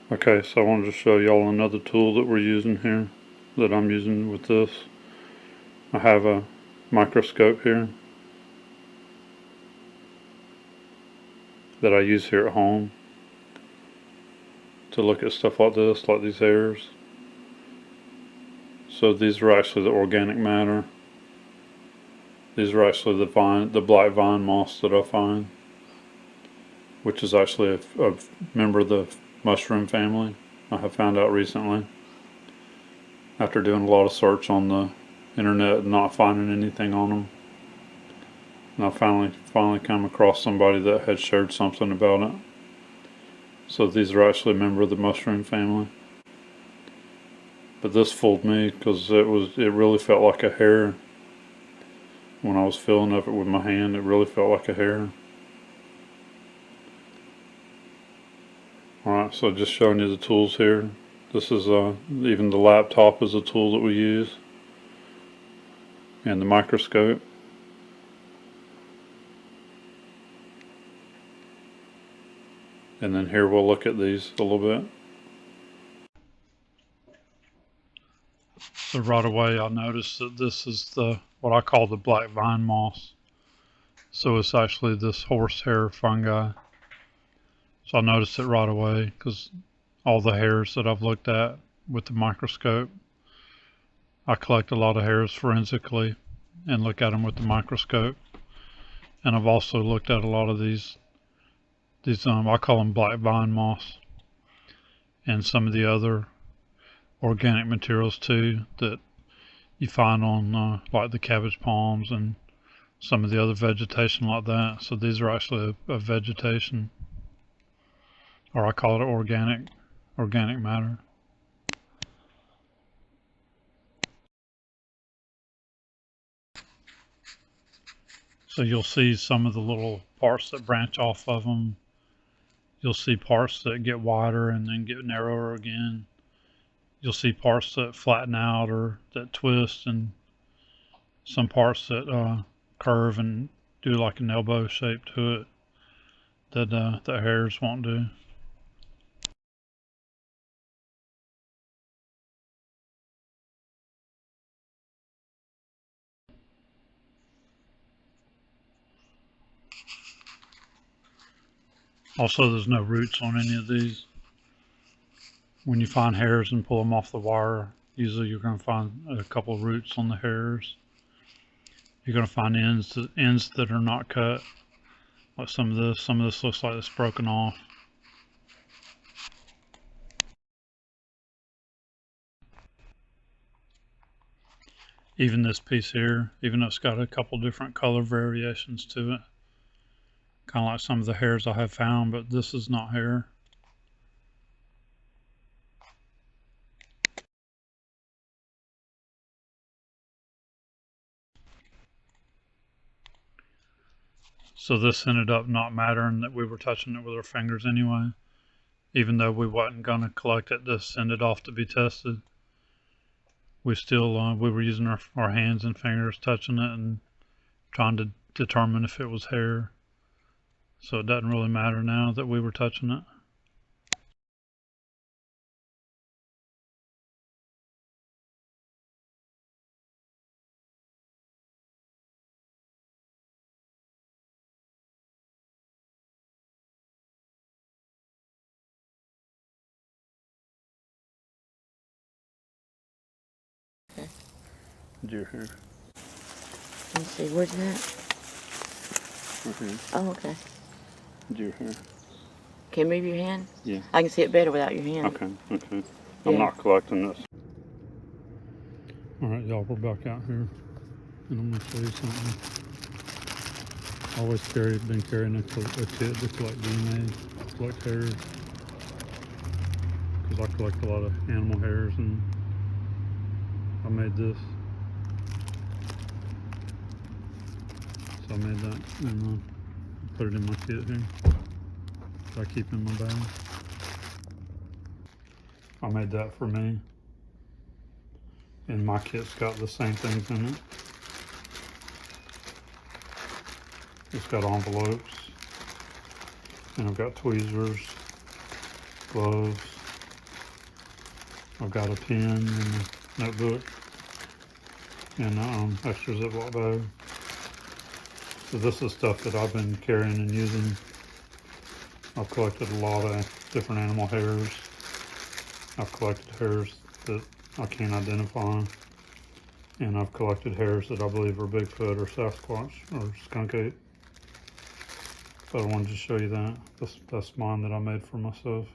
Okay, so I wanted to show y'all another tool that we're using here, that I'm using with this. I have a microscope here that I use here at home to look at stuff like this, like these hairs. So these are actually the organic matter. These are actually the black vine moss that I find, which is actually a member of the mushroom family. I have found out recently, after doing a lot of search on the internet and not finding anything on them. And I finally come across somebody that had shared something about it. So these are actually a member of the mushroom family. But this fooled me because it really felt like a hair. When I was feeling of it with my hand, it really felt like a hair. Alright, so just showing you the tools here. This is even the laptop is a tool that we use, and the microscope. And then here we'll look at these a little bit. So right away I noticed that this is what I call the black vine moss. So it's actually this horsehair fungi. So I noticed it right away because all the hairs that I've looked at with the microscope, I collect a lot of hairs forensically and look at them with the microscope. And I've also looked at a lot of these I call them black vine moss, and some of the other organic materials too that you find on like the cabbage palms and some of the other vegetation like that. So these are actually a vegetation, or I call it organic matter. So you'll see some of the little parts that branch off of them. You'll see parts that get wider and then get narrower again. You'll see parts that flatten out or that twist, and some parts that curve and do like an elbow shape to it that the hairs won't do. Also, there's no roots on any of these. When you find hairs and pull them off the wire, usually you're going to find a couple of roots on the hairs. You're going to find ends that are not cut, like some of this. Some of this looks like it's broken off. Even this piece here, even though it's got a couple different color variations to it, kind of like some of the hairs I have found, but this is not hair. So this ended up not mattering that we were touching it with our fingers anyway. Even though we wasn't going to collect it to send it off to be tested, we still we were using our hands and fingers touching it and trying to determine if it was hair. So it doesn't really matter now that we were touching it. Okay. Deer hair. Let me see, where's that? Right here. Oh, okay. Deer hair. Can you move your hand? Yeah. I can see it better without your hand. Okay. Yeah. I'm not collecting this. Alright, y'all, we're back out here, and I'm going to show you something. I always been carrying a kit to collect DNA, collect hairs, because I collect a lot of animal hairs, and I made this. So I made that and put it in my kit here that I keep in my bag. I made that for me, and my kit's got the same things in it. It's got envelopes, and I've got tweezers, gloves, I've got a pen and a notebook and extra Ziploc bag. So this is stuff that I've been carrying and using. I've collected a lot of different animal hairs. I've collected hairs that I can't identify. And I've collected hairs that I believe are Bigfoot or Sasquatch or skunk ape. So I wanted to show you that. That's mine that I made for myself.